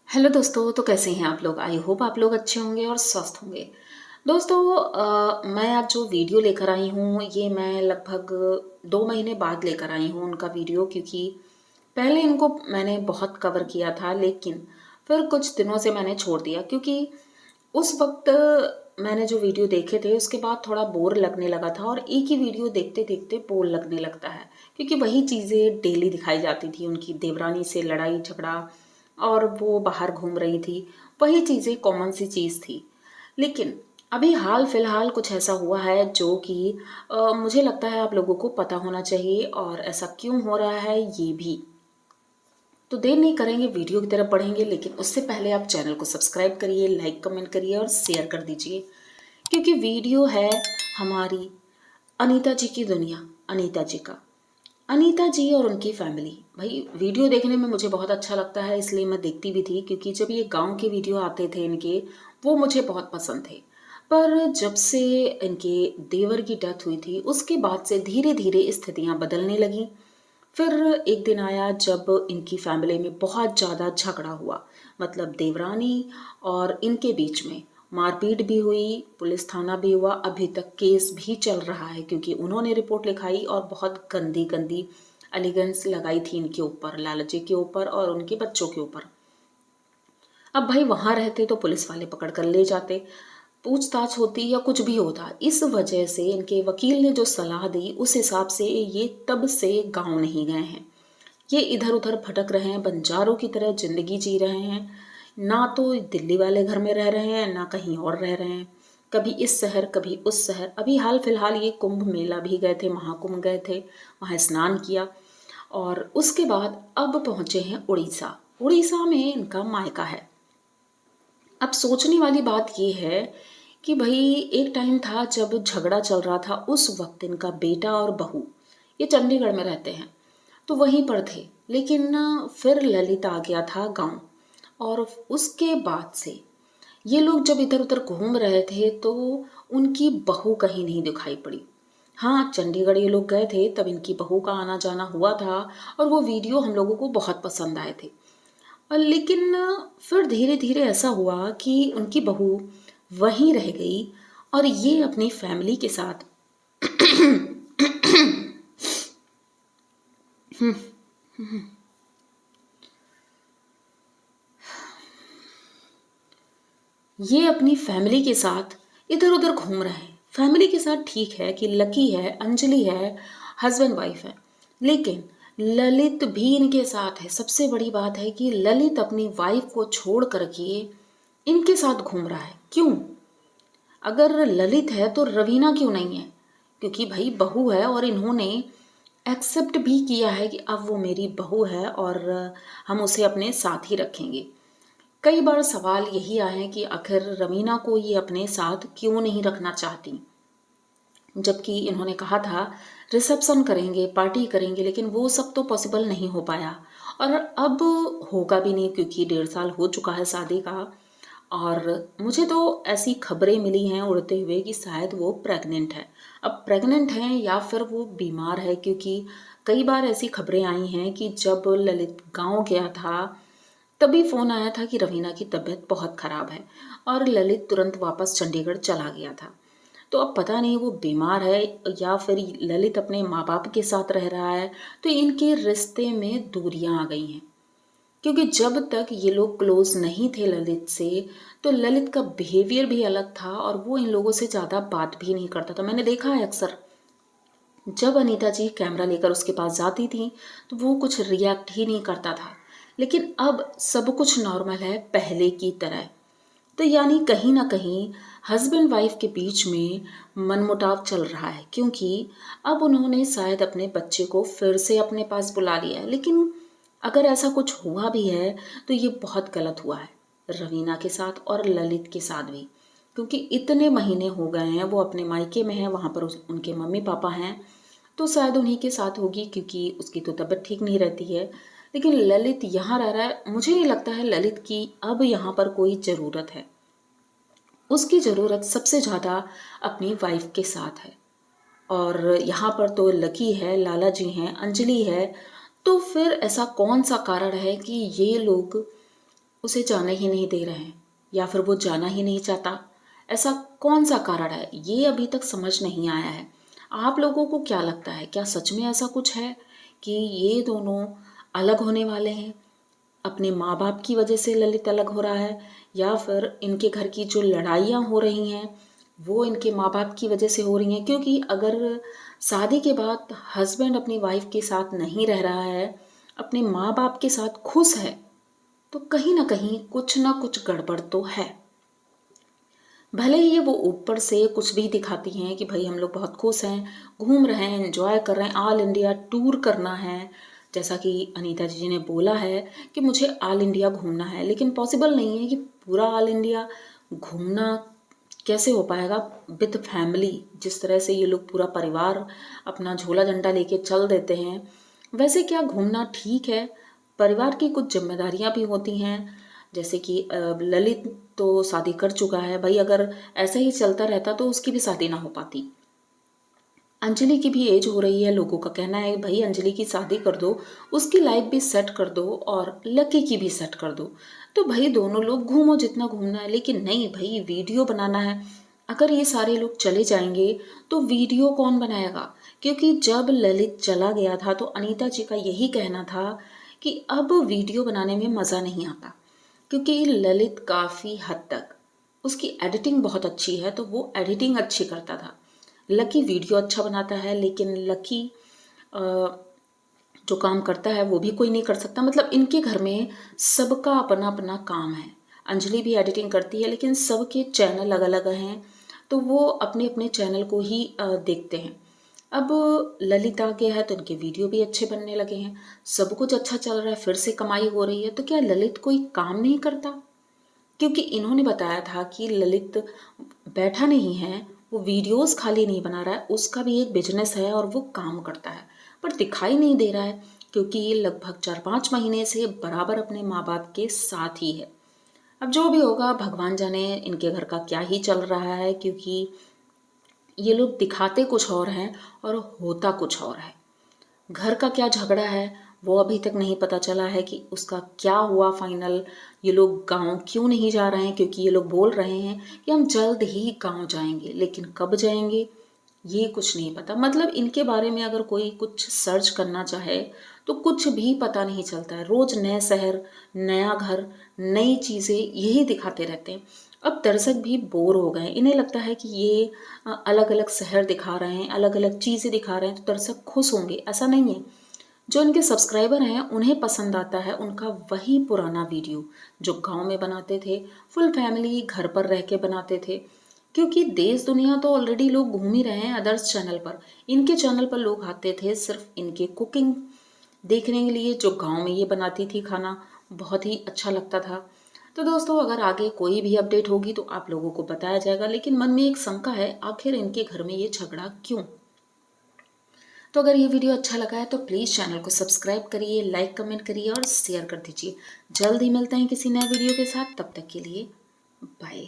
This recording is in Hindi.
हेलो दोस्तों, तो कैसे हैं आप लोग। आई होप आप लोग अच्छे होंगे और स्वस्थ होंगे। दोस्तों, मैं आज जो वीडियो लेकर आई हूँ ये मैं लगभग 2 महीने बाद लेकर आई हूँ उनका वीडियो, क्योंकि पहले इनको मैंने बहुत कवर किया था, लेकिन फिर कुछ दिनों से मैंने छोड़ दिया, क्योंकि उस वक्त मैंने जो वीडियो देखे थे उसके बाद थोड़ा बोर लगने लगा था, और एक ही वीडियो देखते देखते बोर लगने लगता है, क्योंकि वही चीज़ें डेली दिखाई जाती थी। उनकी देवरानी से लड़ाई झगड़ा, और वो बाहर घूम रही थी, वही चीज़ें कॉमन सी चीज़ थी। लेकिन अभी हाल फिलहाल कुछ ऐसा हुआ है जो कि मुझे लगता है आप लोगों को पता होना चाहिए, और ऐसा क्यों हो रहा है ये भी। तो देर नहीं करेंगे, वीडियो की तरफ बढ़ेंगे, लेकिन उससे पहले आप चैनल को सब्सक्राइब करिए, लाइक कमेंट करिए और शेयर कर दीजिए, क्योंकि वीडियो है हमारी अनीता जी की दुनिया। अनीता जी का, अनीता जी और उनकी फैमिली। भाई वीडियो देखने में मुझे बहुत अच्छा लगता है, इसलिए मैं देखती भी थी, क्योंकि जब ये गांव के वीडियो आते थे इनके, वो मुझे बहुत पसंद थे। पर जब से इनके देवर की डेथ हुई थी उसके बाद से धीरे धीरे स्थितियां बदलने लगी। फिर एक दिन आया जब इनकी फैमिली में बहुत ज़्यादा झगड़ा हुआ, मतलब देवरानी और इनके बीच में मारपीट भी हुई, पुलिस थाना भी हुआ, अभी तक केस भी चल रहा है, क्योंकि उन्होंने रिपोर्ट लिखाई और बहुत गंदी गंदी एलिगेंस लगाई थी इनके ऊपर, लालची के ऊपर और उनके बच्चों के ऊपर। अब भाई वहां रहते तो पुलिस वाले पकड़ कर ले जाते, पूछताछ होती या कुछ भी होता। इस वजह से इनके वकील ने जो सलाह दी उस हिसाब से ये तब से गांव नहीं गए हैं। ये इधर उधर भटक रहे हैं, बंजारों की तरह जिंदगी जी रहे हैं। ना तो दिल्ली वाले घर में रह रहे हैं ना कहीं और रह रहे हैं, कभी इस शहर कभी उस शहर। अभी हाल फिलहाल ये कुंभ मेला भी गए थे, महाकुंभ गए थे, वहाँ स्नान किया, और उसके बाद अब पहुंचे हैं उड़ीसा। उड़ीसा में इनका मायका है। अब सोचने वाली बात यह है कि भाई एक टाइम था जब झगड़ा चल रहा था, उस वक्त इनका बेटा और बहू ये चंडीगढ़ में रहते हैं, तो वहीं पर थे। लेकिन फिर ललित आ गया था गांव, और उसके बाद से ये लोग जब इधर उधर घूम रहे थे तो उनकी बहू कहीं नहीं दिखाई पड़ी। हाँ, चंडीगढ़ ये लोग गए थे तब इनकी बहू का आना जाना हुआ था, और वो वीडियो हम लोगों को बहुत पसंद आए थे। और लेकिन फिर धीरे धीरे ऐसा हुआ कि उनकी बहू वहीं रह गई, और ये अपनी फैमिली के साथ ये अपनी फैमिली के साथ इधर उधर घूम रहे हैं। फैमिली के साथ ठीक है कि लकी है, अंजलि है, हस्बैंड वाइफ है, लेकिन ललित भी इनके साथ है। सबसे बड़ी बात है कि ललित अपनी वाइफ को छोड़ करके इनके साथ घूम रहा है। क्यों? अगर ललित है तो रवीना क्यों नहीं है? क्योंकि भाई बहू है, और इन्होंने एक्सेप्ट भी किया है कि अब वो मेरी बहू है और हम उसे अपने साथ ही रखेंगे। कई बार सवाल यही आए हैं कि आखिर रवीना को ये अपने साथ क्यों नहीं रखना चाहती, जबकि इन्होंने कहा था रिसेप्शन करेंगे, पार्टी करेंगे, लेकिन वो सब तो पॉसिबल नहीं हो पाया, और अब होगा भी नहीं, क्योंकि 1.5 साल हो चुका है शादी का। और मुझे तो ऐसी खबरें मिली हैं उड़ते हुए कि शायद वो प्रेग्नेंट है। अब प्रेग्नेंट है या फिर वो बीमार है, क्योंकि कई बार ऐसी खबरें आई हैं कि जब ललित गांव गया था तभी फोन आया था कि रवीना की तबीयत बहुत खराब है, और ललित तुरंत वापस चंडीगढ़ चला गया था। तो अब पता नहीं वो बीमार है या फिर ललित अपने माँ बाप के साथ रह रहा है। तो इनके रिश्ते में दूरियां आ गई हैं, क्योंकि जब तक ये लोग क्लोज नहीं थे ललित से, तो ललित का बिहेवियर भी अलग था, और वो इन लोगों से ज़्यादा बात भी नहीं करता था। मैंने देखा है अक्सर जब अनीता जी कैमरा लेकर उसके पास जाती थी तो वो कुछ रिएक्ट ही नहीं करता था। लेकिन अब सब कुछ नॉर्मल है, पहले की तरह। तो यानी कहीं ना कहीं हस्बैंड वाइफ के बीच में मनमुटाव चल रहा है, क्योंकि अब उन्होंने शायद अपने बच्चे को फिर से अपने पास बुला लिया है। लेकिन अगर ऐसा कुछ हुआ भी है तो ये बहुत गलत हुआ है, रवीना के साथ और ललित के साथ भी, क्योंकि इतने महीने हो गए हैं वो अपने मायके में है, वहाँ पर उनके मम्मी पापा हैं, तो शायद उन्हीं के साथ होगी, क्योंकि उसकी तो तबीयत ठीक नहीं रहती है। लेकिन ललित यहाँ रह रहा है, मुझे नहीं लगता है ललित की अब यहाँ पर कोई ज़रूरत है। उसकी ज़रूरत सबसे ज़्यादा अपनी वाइफ के साथ है, और यहाँ पर तो लकी है, लाला जी हैं, अंजलि है। तो फिर ऐसा कौन सा कारण है कि ये लोग उसे जाने ही नहीं दे रहे हैं या फिर वो जाना ही नहीं चाहता। ऐसा कौन सा कारण है, ये अभी तक समझ नहीं आया है। आप लोगों को क्या लगता है, क्या सच में ऐसा कुछ है कि ये दोनों अलग होने वाले हैं? अपने माँ बाप की वजह से ललित अलग हो रहा है, या फिर इनके घर की जो लड़ाइयाँ हो रही हैं वो इनके माँ बाप की वजह से हो रही हैं? क्योंकि अगर शादी के बाद हस्बैंड अपनी वाइफ के साथ नहीं रह रहा है, अपने माँ बाप के साथ खुश है, तो कहीं ना कुछ गड़बड़ तो है। भले ही ये वो ऊपर से कुछ भी दिखाती हैं कि भाई हम लोग बहुत खुश हैं, घूम रहे हैं, एंजॉय कर रहे हैं, ऑल इंडिया टूर करना है, जैसा कि अनीता जी ने बोला है कि मुझे ऑल इंडिया घूमना है, लेकिन पॉसिबल नहीं है कि पूरा ऑल इंडिया घूमना कैसे हो पाएगा विद फैमिली। जिस तरह से ये लोग पूरा परिवार अपना झोला झंडा लेके चल देते हैं, वैसे क्या घूमना ठीक है? परिवार की कुछ जिम्मेदारियां भी होती हैं, जैसे कि ललित तो शादी कर चुका है भाई, अगर ऐसा ही चलता रहता तो उसकी भी शादी ना हो पाती। अंजलि की भी एज हो रही है, लोगों का कहना है भाई अंजलि की शादी कर दो, उसकी लाइफ भी सेट कर दो और लकी की भी सेट कर दो, तो भाई दोनों लोग घूमो जितना घूमना है। लेकिन नहीं भाई, वीडियो बनाना है। अगर ये सारे लोग चले जाएंगे तो वीडियो कौन बनाएगा? क्योंकि जब ललित चला गया था तो अनीता जी का यही कहना था कि अब वीडियो बनाने में मज़ा नहीं आता, क्योंकि ललित काफ़ी हद तक, उसकी एडिटिंग बहुत अच्छी है तो वो एडिटिंग अच्छी करता था। लकी वीडियो अच्छा बनाता है, लेकिन लकी जो काम करता है वो भी कोई नहीं कर सकता। मतलब इनके घर में सबका अपना अपना काम है। अंजलि भी एडिटिंग करती है, लेकिन सबके चैनल अलग अलग हैं, तो वो अपने अपने चैनल को ही देखते हैं। अब ललित आ गया है तो इनके वीडियो भी अच्छे बनने लगे हैं, सब कुछ अच्छा चल रहा है, फिर से कमाई हो रही है, तो क्या ललित कोई काम नहीं करता? क्योंकि इन्होंने बताया था कि ललित बैठा नहीं है, वो वीडियोस खाली नहीं बना रहा है, उसका भी एक बिजनेस है और वो काम करता है, पर दिखाई नहीं दे रहा है क्योंकि ये लगभग 4-5 महीने से बराबर अपने माँ बाप के साथ ही है। अब जो भी होगा भगवान जाने इनके घर का क्या ही चल रहा है, क्योंकि ये लोग दिखाते कुछ और हैं और होता कुछ और है। घर का क्या झगड़ा है वो अभी तक नहीं पता चला है कि उसका क्या हुआ फाइनल। ये लोग गांव क्यों नहीं जा रहे हैं? क्योंकि ये लोग बोल रहे हैं कि हम जल्द ही गांव जाएंगे, लेकिन कब जाएंगे ये कुछ नहीं पता। मतलब इनके बारे में अगर कोई कुछ सर्च करना चाहे तो कुछ भी पता नहीं चलता है। रोज नए शहर, नया घर, नई चीज़ें यही दिखाते रहते हैं। अब दर्शक भी बोर हो गए, इन्हें लगता है कि ये अलग अलग शहर दिखा रहे हैं, अलग अलग चीज़ें दिखा रहे हैं तो दर्शक खुश होंगे, ऐसा नहीं है। जो इनके सब्सक्राइबर हैं उन्हें पसंद आता है उनका वही पुराना वीडियो जो गांव में बनाते थे, फुल फैमिली घर पर रह के बनाते थे। क्योंकि देश दुनिया तो ऑलरेडी लोग घूम ही रहे हैं अदर्स चैनल पर, इनके चैनल पर लोग आते थे सिर्फ इनके कुकिंग देखने के लिए, जो गांव में ये बनाती थी खाना, बहुत ही अच्छा लगता था। तो दोस्तों अगर आगे कोई भी अपडेट होगी तो आप लोगों को बताया जाएगा, लेकिन मन में एक शंका है, आखिर इनके घर में ये झगड़ा क्यों? तो अगर ये वीडियो अच्छा लगा है तो प्लीज़ चैनल को सब्सक्राइब करिए, लाइक कमेंट करिए और शेयर कर दीजिए। जल्द ही मिलते हैं किसी नए वीडियो के साथ, तब तक के लिए बाय।